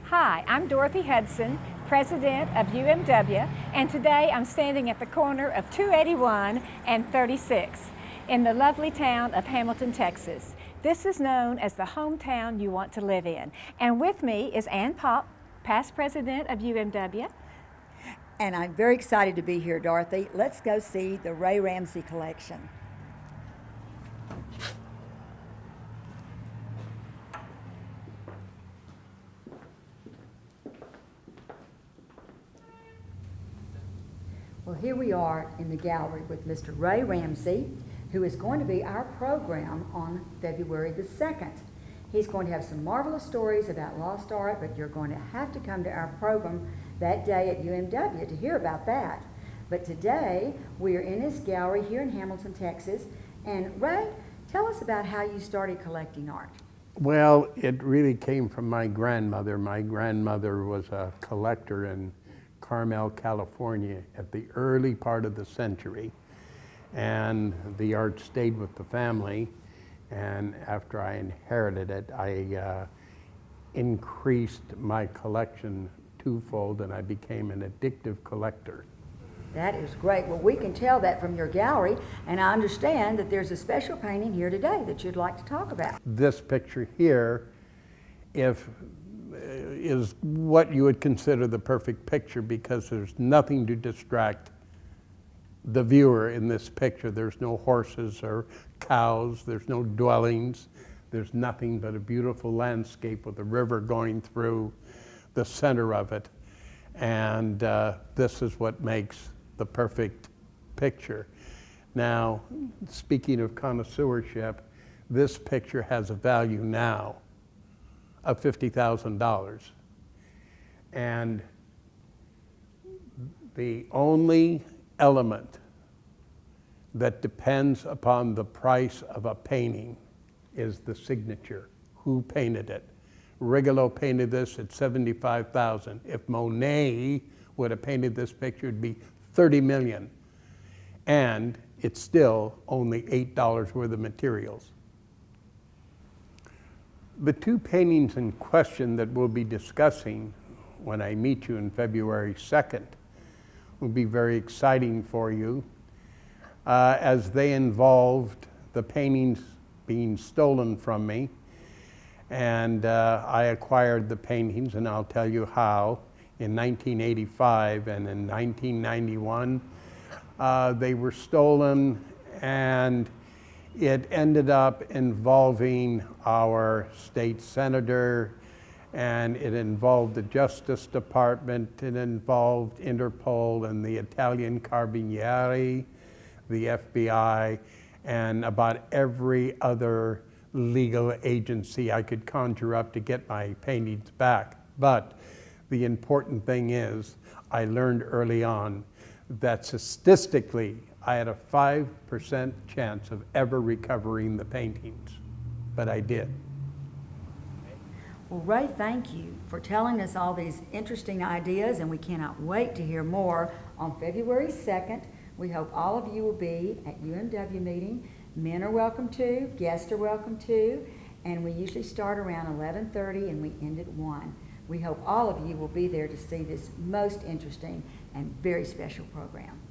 Hi, I'm Dorothy Hudson, President of UMW, and today I'm standing at the corner of 281 and 36 in the lovely town of Hamilton, Texas. This is known as the hometown you want to live in. And with me is Ann Popp, past President of UMW. And I'm very excited to be here, Dorothy. Let's go see the Ray Ramsey collection. Well, here we are in the gallery with Mr. Ray Ramsey, who is going to be our program on February the 2nd. He's going to have some marvelous stories about lost art, but you're going to have to come to our program that day at UMW to hear about that. But today, we are in his gallery here in Hamilton, Texas. And Ray, tell us about how you started collecting art. Well, it really came from my grandmother. My grandmother was a collector in Carmel, California at the early part of the century. And the art stayed with the family. And after I inherited it, I increased my collection twofold, and I became an addictive collector. That is great. Well, we can tell that from your gallery, and I understand that there's a special painting here today that you'd like to talk about. This picture here is what you would consider the perfect picture, because there's nothing to distract the viewer in this picture. There's no horses or cows, there's no dwellings, there's nothing but a beautiful landscape with a river going through the center of it. And this is what makes the perfect picture. Now, speaking of connoisseurship, this picture has a value now of $50,000. And the only element that depends upon the price of a painting is the signature. Who painted it? Rigolo painted this at $75,000. If Monet would have painted this picture, it'd be $30 million. And it's still only $8 worth of materials. The two paintings in question that we'll be discussing when I meet you on February 2nd will be very exciting for you, as they involved the paintings being stolen from me. And I acquired the paintings, and I'll tell you how, in 1985 and in 1991. They were stolen, and it ended up involving our state senator, and it involved the Justice Department, it involved Interpol and the Italian Carabinieri, the FBI, and about every other legal agency I could conjure up to get my paintings back. But the important thing is, I learned early on that statistically, I had a 5% chance of ever recovering the paintings, but I did. Well, Ray, thank you for telling us all these interesting ideas, and we cannot wait to hear more on February 2nd. We hope all of you will be at UMW meeting. Men are welcome to, guests are welcome to, and we usually start around 11:30 and we end at 1. We hope all of you will be there to see this most interesting and very special program.